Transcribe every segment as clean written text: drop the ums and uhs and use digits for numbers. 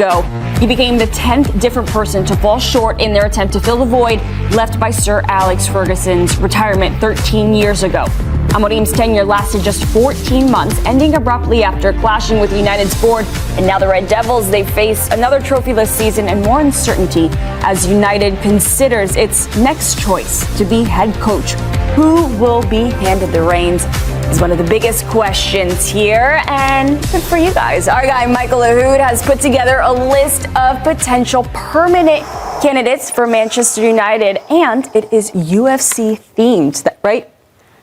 ago, he became the 10th different person to fall short in their attempt to fill the void left by Sir Alex Ferguson's retirement 13 years ago. Amorim's tenure lasted just 14 months, ending abruptly after clashing with United's board. And now the Red Devils, they face another trophyless season and more uncertainty as United considers its next choice to be head coach. Who will be handed the reins is one of the biggest questions here, and good for you guys. Our guy Michael Lahoud has put together a list of potential permanent candidates for Manchester United, and it is UFC themed, right?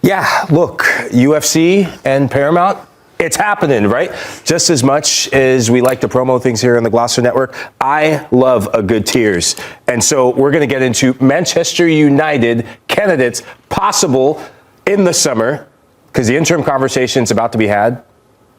Yeah, look, UFC and Paramount, it's happening, right? Just as much as we like to promo things here on the Gloucester Network, I love a good tears. And so we're going to get into Manchester United candidates possible in the summer, because the interim conversation's about to be had,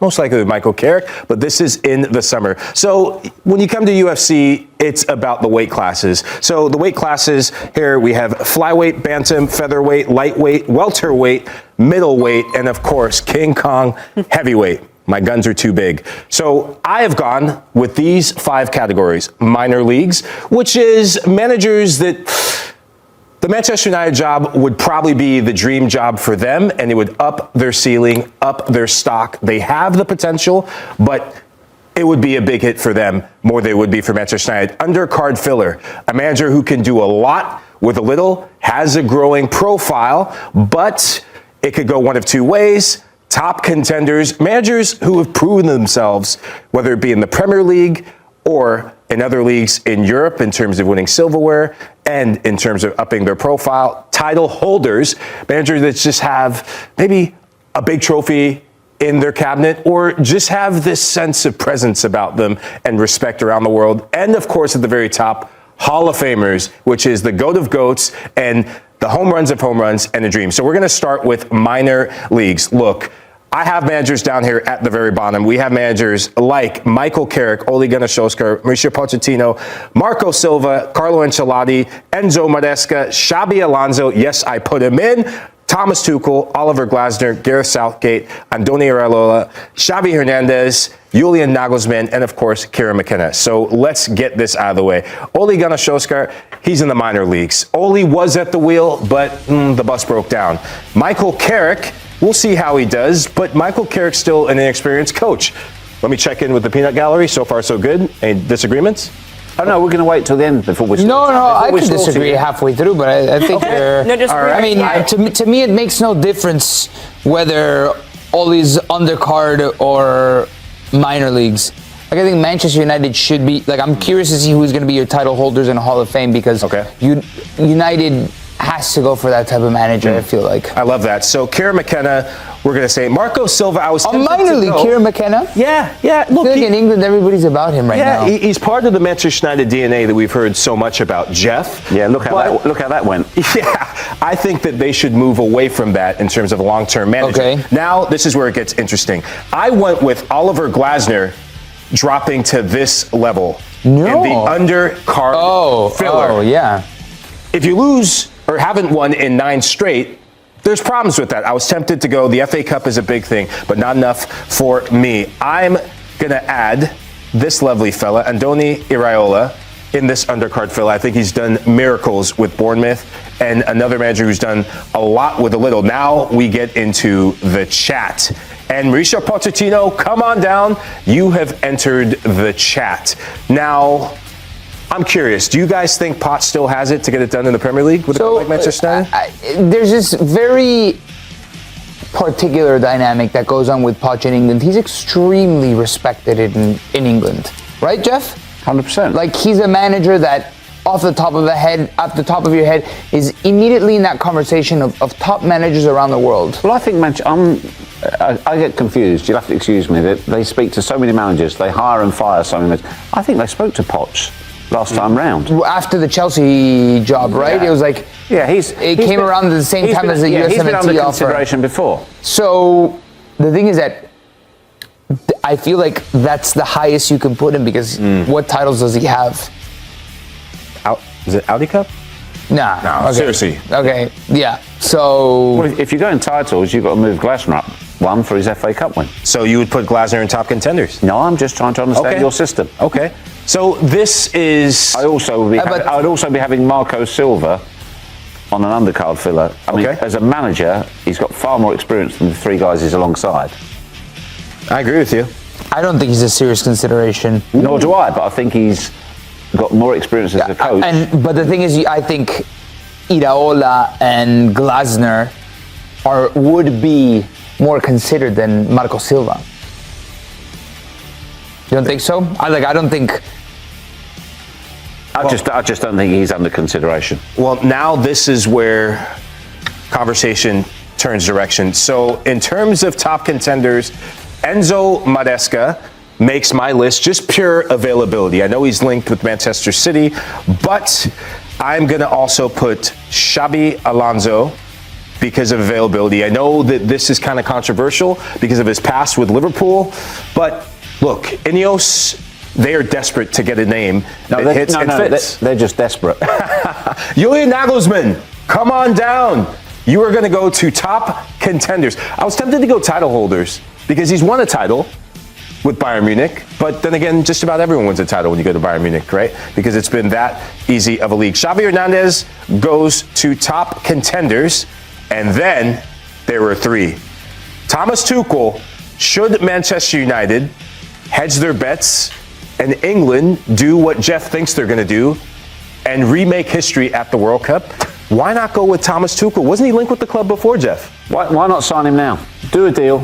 most likely with Michael Carrick, but this is in the summer. So when you come to UFC, it's about the weight classes. So the weight classes here, we have flyweight, bantam, featherweight, lightweight, welterweight, middleweight, and of course, King Kong heavyweight. My guns are too big. So I have gone with these 5 categories. Minor leagues, which is managers that the Manchester United job would probably be the dream job for them, and it would up their ceiling, up their stock. They have the potential, but it would be a big hit for them more than it would be for Manchester United. Undercard filler, a manager who can do a lot with a little, has a growing profile, but it could go one of 2 ways. Top contenders, managers who have proven themselves, whether it be in the Premier League or in other leagues in Europe in terms of winning silverware and in terms of upping their profile. Title holders, managers that just have maybe a big trophy in their cabinet or just have this sense of presence about them and respect around the world. And of course, at the very top, Hall of Famers, which is the GOAT of GOATs and the home runs of home runs and a dream. So we're going to start with minor leagues. Look, I have managers down here at the very bottom. We have managers like Michael Carrick, Ole Gunnar Solskjaer, Mauricio Pochettino, Marco Silva, Carlo Ancelotti, Enzo Maresca, Xabi Alonso. Yes, I put him in. Thomas Tuchel, Oliver Glasner, Gareth Southgate, Andoni Iraola, Xavi Hernandez, Julian Nagelsmann, and of course, Kieran McKenna. So let's get this out of the way. Ole Gunnar Solskjaer, he's in the minor leagues. Ole was at the wheel, but the bus broke down. Michael Carrick, we'll see how he does, but Michael Carrick's still an inexperienced coach. Let me check in with the peanut gallery. So far, so good. Any disagreements? Oh, no, we're going to wait till the end before we No, I could disagree halfway through, but I think you're... No, just I mean, to me, it makes no difference whether Ole's undercard or minor leagues. Like, I think Manchester United should be... Like, I'm curious to see who's going to be your title holders in Hall of Fame because United has to go for that type of manager, I feel like. I love that. So, Kieran McKenna, we're going to say Marco Silva. I was a minor league, Kieran McKenna? Yeah. Look, I feel like in England, everybody's about him right now. Yeah, he's part of the Manchester United DNA that we've heard so much about, Jeff. Yeah, look how that went. Yeah, I think that they should move away from that in terms of long-term management. Okay. Now, this is where it gets interesting. I went with Oliver Glasner dropping to this level in the undercard filler. Oh, yeah. If you lose or haven't won in 9 straight, there's problems with that. I was tempted to go, the FA Cup is a big thing, but not enough for me. I'm going to add this lovely fella, Andoni Iraola, in this undercard filler. I think he's done miracles with Bournemouth, and another manager who's done a lot with a little. Now we get into the chat. And Mauricio Pochettino, come on down. You have entered the chat. Now, I'm curious, do you guys think Pot still has it to get it done in the Premier League with like Manchester United? There's this very particular dynamic that goes on with Poch in England. He's extremely respected in England. Right, Jeff? 100%. Like, he's a manager that off the top of your head is immediately in that conversation of top managers around the world. Well, I think I get confused. You'll have to excuse me. They speak to so many managers. They hire and fire so many managers. I think they spoke to Poch last time round. After the Chelsea job, right? Yeah. It was like, it came around at the same time as the USMNT he's been under offer. consideration before. So the thing is that I feel like that's the highest you can put him because what titles does he have? Is it Audi Cup? Nah. No, seriously. Okay, yeah. So Well, if you're going titles, you've got to move Glasner up. One for his FA Cup win. So you would put Glasner in top contenders? No, I'm just trying to understand Okay. your system. Okay. So this is... I would also be having Marco Silva on an undercard filler. I mean, Okay. as a manager, he's got far more experience than the three guys he's alongside. I agree with you. I don't think he's a serious consideration. Nor do I, but I think he's got more experience as a coach. But the thing is, I think Iraola and Glasner would be more considered than Marco Silva. You don't think so? I don't think. I just don't think he's under consideration. Well, now this is where conversation turns direction. So in terms of top contenders, Enzo Maresca makes my list, just pure availability. I know he's linked with Manchester City, but I'm going to also put Xabi Alonso because of availability. I know that this is kind of controversial because of his past with Liverpool, but look, Ineos, they are desperate to get a name that hits and fits. They're just desperate. Julian Nagelsmann, come on down. You are going to go to top contenders. I was tempted to go title holders because he's won a title with Bayern Munich, but then again, just about everyone wins a title when you go to Bayern Munich, right? Because it's been that easy of a league. Xavi Hernandez goes to top contenders, and then there were three. Thomas Tuchel, should Manchester United hedge their bets and England do what Jeff thinks they're going to do and remake history at the World Cup? Why not go with Thomas Tuchel? Wasn't he linked with the club before, Jeff? Why not sign him now? Do a deal.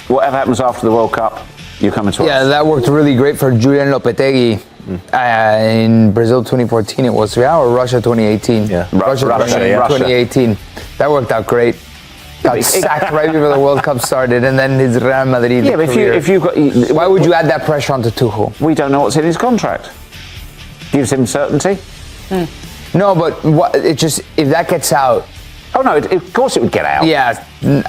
Whatever happens after the World Cup, you're coming to us. Yeah, that worked really great for Julian Lopetegui in Brazil 2014. It was, or Russia 2018. Yeah, Russia 2018. That worked out great. Got sacked right before the World Cup started, and then his Real Madrid. Yeah, but if you've got, why would you add that pressure onto Tuchel? We don't know what's in his contract. Gives him certainty. No, but it just, if that gets out. Oh no, of course it would get out. Yeah,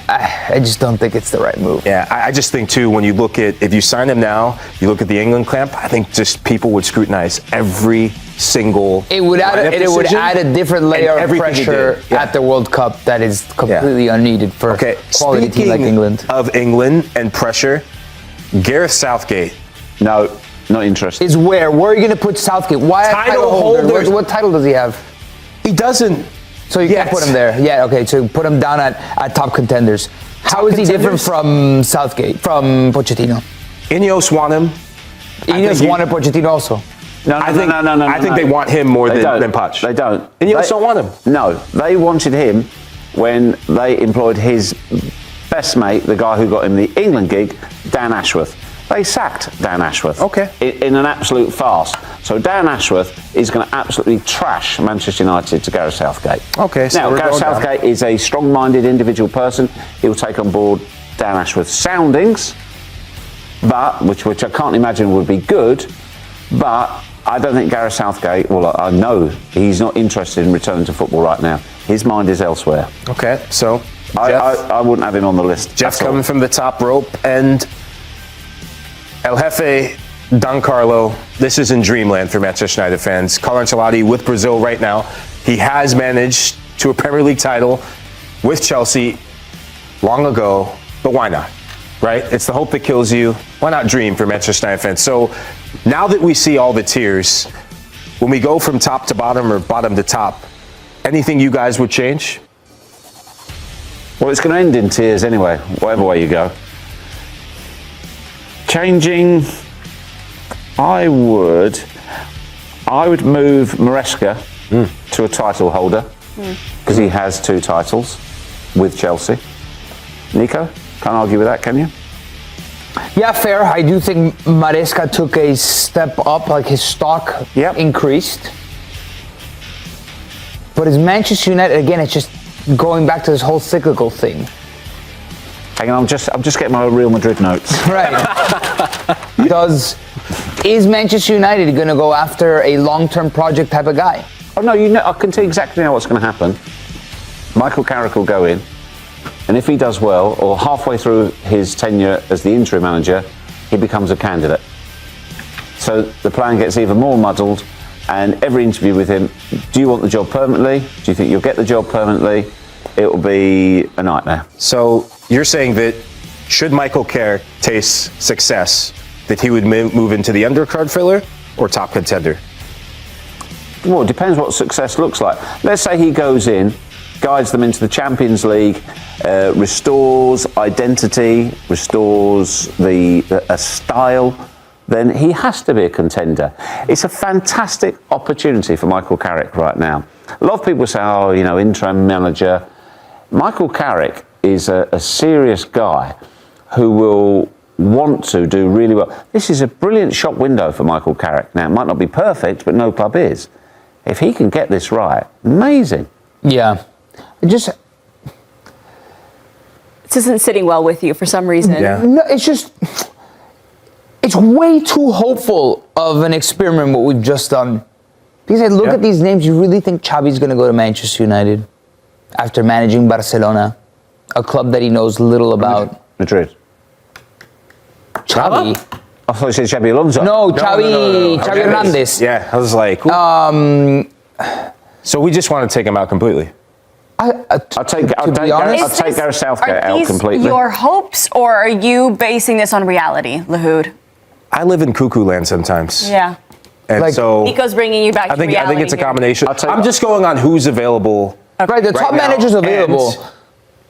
I just don't think it's the right move. Yeah, I just think too, when you look at, if you sign him now, you look at the England camp, I think just people would scrutinize every single. It would add a different layer of pressure Yeah. at the World Cup that is completely unneeded for a quality team like England. Of England and pressure, Gareth Southgate. No, not interested. Is where are you going to put Southgate? Why a title holder? What title does he have? He doesn't. So you can't put him there. Yeah, okay. So put him down at top contenders. How is he different from Southgate, from Pochettino? Ineos want him. Ineos wanted Pochettino also. No, I think they want him more than Poch. They don't. Ineos don't want him. No, they wanted him when they employed his best mate, the guy who got him the England gig, Dan Ashworth. They sacked Dan Ashworth. Okay. In an absolute farce. So Dan Ashworth is going to absolutely trash Manchester United to Gareth Southgate. Okay. So now, Gareth Southgate is a strong-minded individual person. He'll take on board Dan Ashworth's soundings, but which I can't imagine would be good. But I don't think Gareth Southgate. Well, I know he's not interested in returning to football right now. His mind is elsewhere. Okay. So I wouldn't have him on the list. Jeff's coming from the top rope, and El Jefe Don Carlo, this is in dreamland for Manchester United fans. Carlo Ancelotti with Brazil right now. He has managed to a Premier League title with Chelsea long ago, but why not? Right? It's the hope that kills you. Why not dream for Manchester United fans? So now that we see all the tiers, when we go from top to bottom or bottom to top, anything you guys would change? Well, it's going to end in tears anyway, whatever way you go. Changing, I would move Maresca to a title holder because he has 2 titles with Chelsea. Nico, can't argue with that, can you? Yeah, fair. I do think Maresca took a step up, like his stock increased. But as Manchester United, again, it's just going back to this whole cyclical thing. Hang on, I'm just getting my Real Madrid notes. Right. Is Manchester United going to go after a long-term project type of guy? Oh no, I can tell you exactly now what's going to happen. Michael Carrick will go in, and if he does well, or halfway through his tenure as the interim manager, he becomes a candidate. So the plan gets even more muddled, and every interview with him, do you want the job permanently? Do you think you'll get the job permanently? It will be a nightmare. So you're saying that should Michael Carrick taste success, that he would move into the undercard filler or top contender? Well, it depends what success looks like. Let's say he goes in, guides them into the Champions League, restores identity, restores a style, then he has to be a contender. It's a fantastic opportunity for Michael Carrick right now. A lot of people say, interim manager. Michael Carrick is a serious guy who will want to do really well. This is a brilliant shop window for Michael Carrick. Now, it might not be perfect, but no club is. If he can get this right, amazing. Yeah. This isn't sitting well with you for some reason. Yeah. No, it's way too hopeful of an experiment what we've just done. Because I look at these names, you really think Xavi's going to go to Manchester United after managing Barcelona, a club that he knows little about? Madrid. Xavi. I thought you said Xabi Alonso. No, Xavi Hernandez. Yeah, I was like, so we just want to take him out completely. I'll take Gareth Southgate out completely. Your hopes, or are you basing this on reality, Lahoud? I live in cuckoo land sometimes. Yeah. And so Nico's bringing you back to reality. I think it's a combination. I'll take- I'm just going on who's available. Right, the top now managers available. and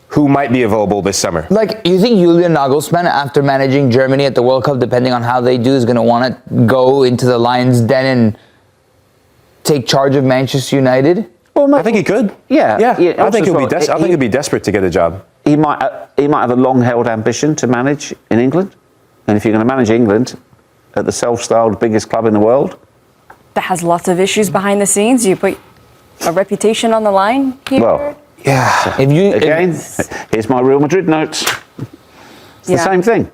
who might be available this summer. Like, you think Julian Nagelsmann, after managing Germany at the World Cup, depending on how they do, is going to want to go into the Lions' den and take charge of Manchester United? Well, I think he could. Yeah. I think he'd be desperate to get a job. He might have a long-held ambition to manage in England, and if you're going to manage England at the self-styled biggest club in the world, that has lots of issues behind the scenes. You put a reputation on the line here. well, Yeah. here's my Real Madrid notes. It's the same thing.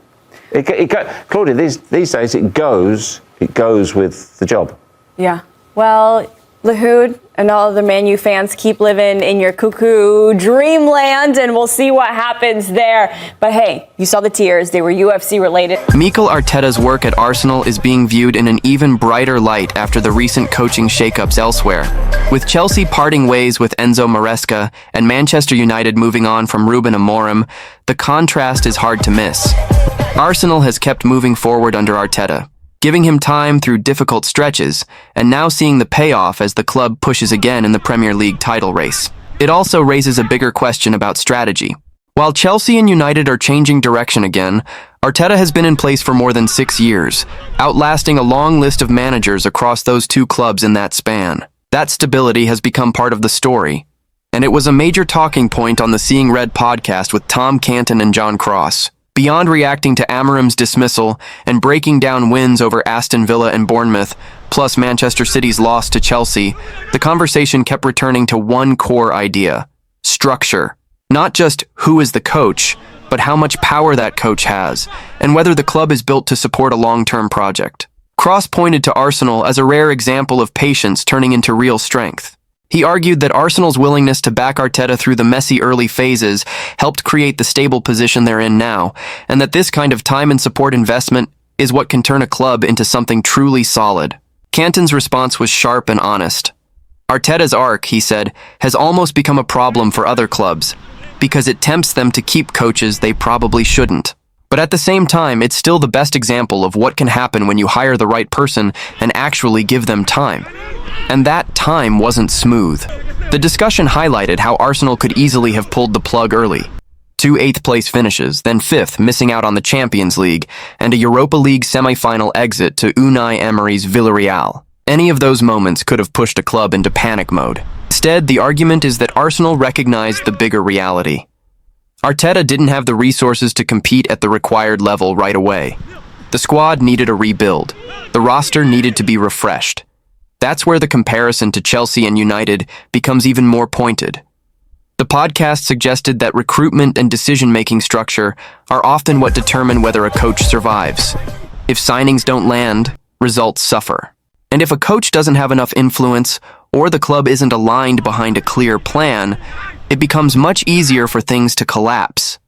Claudia, these days it goes with the job. Yeah. Well, Lahoud and all the Man U fans, keep living in your cuckoo dreamland, and we'll see what happens there. But hey, you saw the tears. They were UFC related. Mikel Arteta's work at Arsenal is being viewed in an even brighter light after the recent coaching shakeups elsewhere. With Chelsea parting ways with Enzo Maresca and Manchester United moving on from Ruben Amorim, the contrast is hard to miss. Arsenal has kept moving forward under Arteta, giving him time through difficult stretches, and now seeing the payoff as the club pushes again in the Premier League title race. It also raises a bigger question about strategy. While Chelsea and United are changing direction again, Arteta has been in place for more than 6 years, outlasting a long list of managers across those two clubs in that span. That stability has become part of the story, and it was a major talking point on the Seeing Red podcast with Tom Canton and John Cross. Beyond reacting to Amorim's dismissal and breaking down wins over Aston Villa and Bournemouth, plus Manchester City's loss to Chelsea, the conversation kept returning to one core idea: structure. Not just who is the coach, but how much power that coach has, and whether the club is built to support a long-term project. Cross pointed to Arsenal as a rare example of patience turning into real strength. He argued that Arsenal's willingness to back Arteta through the messy early phases helped create the stable position they're in now, and that this kind of time and support investment is what can turn a club into something truly solid. Canton's response was sharp and honest. Arteta's arc, he said, has almost become a problem for other clubs, because it tempts them to keep coaches they probably shouldn't. But at the same time, it's still the best example of what can happen when you hire the right person and actually give them time. And that time wasn't smooth. The discussion highlighted how Arsenal could easily have pulled the plug early. 2 8th-place finishes, then 5th, missing out on the Champions League, and a Europa League semi-final exit to Unai Emery's Villarreal. Any of those moments could have pushed a club into panic mode. Instead, the argument is that Arsenal recognized the bigger reality. Arteta didn't have the resources to compete at the required level right away. The squad needed a rebuild. The roster needed to be refreshed. That's where the comparison to Chelsea and United becomes even more pointed. The podcast suggested that recruitment and decision-making structure are often what determine whether a coach survives. If signings don't land, results suffer. And if a coach doesn't have enough influence, or the club isn't aligned behind a clear plan, it becomes much easier for things to collapse.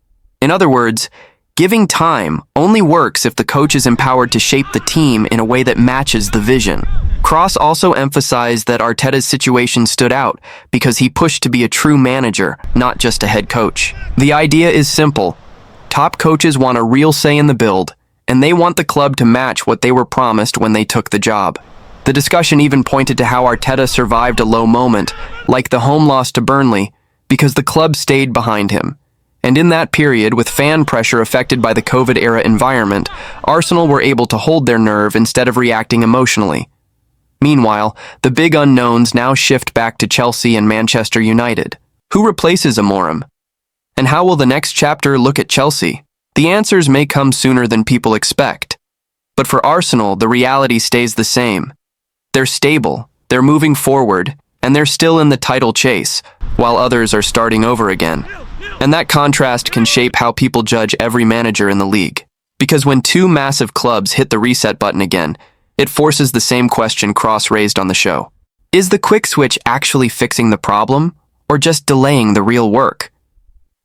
In other words, giving time only works if the coach is empowered to shape the team in a way that matches the vision. Cross also emphasized that Arteta's situation stood out because he pushed to be a true manager, not just a head coach. The idea is simple: Top coaches want a real say in the build, and they want the club to match what they were promised when they took the job. The discussion even pointed to how Arteta survived a low moment, like the home loss to Burnley, because the club stayed behind him. And in that period, with fan pressure affected by the COVID-era environment, Arsenal were able to hold their nerve instead of reacting emotionally. Meanwhile, the big unknowns now shift back to Chelsea and Manchester United. Who replaces Amorim? And how will the next chapter look at Chelsea? The answers may come sooner than people expect. But for Arsenal, the reality stays the same. They're stable, they're moving forward, and they're still in the title chase, while others are starting over again. And that contrast can shape how people judge every manager in the league. Because when two massive clubs hit the reset button again, it forces the same question Cross raised on the show. Is the quick switch actually fixing the problem, or just delaying the real work?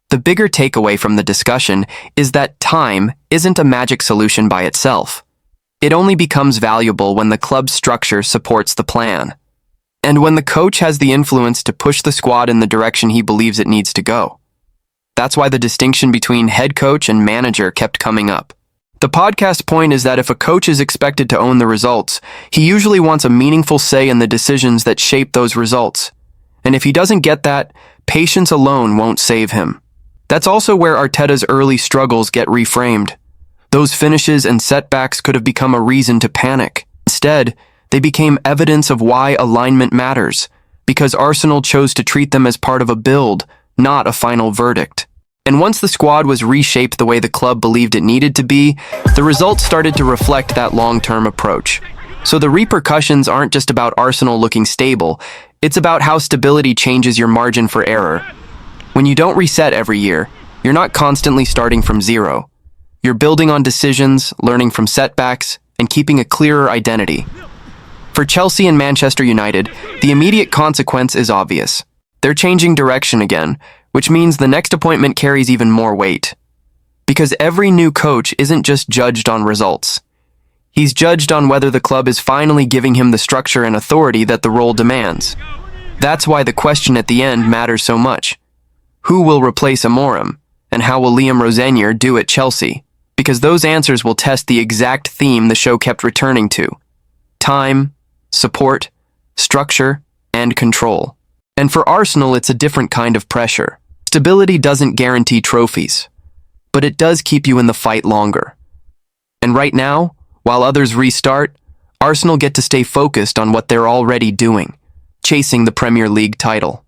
The bigger takeaway from the discussion is that time isn't a magic solution by itself. It only becomes valuable when the club's structure supports the plan, and when the coach has the influence to push the squad in the direction he believes it needs to go. That's why the distinction between head coach and manager kept coming up. The podcast point is that if a coach is expected to own the results, he usually wants a meaningful say in the decisions that shape those results. And if he doesn't get that, patience alone won't save him. That's also where Arteta's early struggles get reframed. Those finishes and setbacks could have become a reason to panic. Instead, they became evidence of why alignment matters, because Arsenal chose to treat them as part of a build, not a final verdict. And once the squad was reshaped the way the club believed it needed to be, the results started to reflect that long-term approach. So the repercussions aren't just about Arsenal looking stable, it's about how stability changes your margin for error. When you don't reset every year, you're not constantly starting from zero. You're building on decisions, learning from setbacks, and keeping a clearer identity. For Chelsea and Manchester United, the immediate consequence is obvious. They're changing direction again, which means the next appointment carries even more weight. Because every new coach isn't just judged on results. He's judged on whether the club is finally giving him the structure and authority that the role demands. That's why the question at the end matters so much. Who will replace Amorim, and how will Liam Rosenior do at Chelsea? Because those answers will test the exact theme the show kept returning to. Time, support, structure, and control. And for Arsenal, it's a different kind of pressure. Stability doesn't guarantee trophies, but it does keep you in the fight longer. And right now, while others restart, Arsenal get to stay focused on what they're already doing, chasing the Premier League title.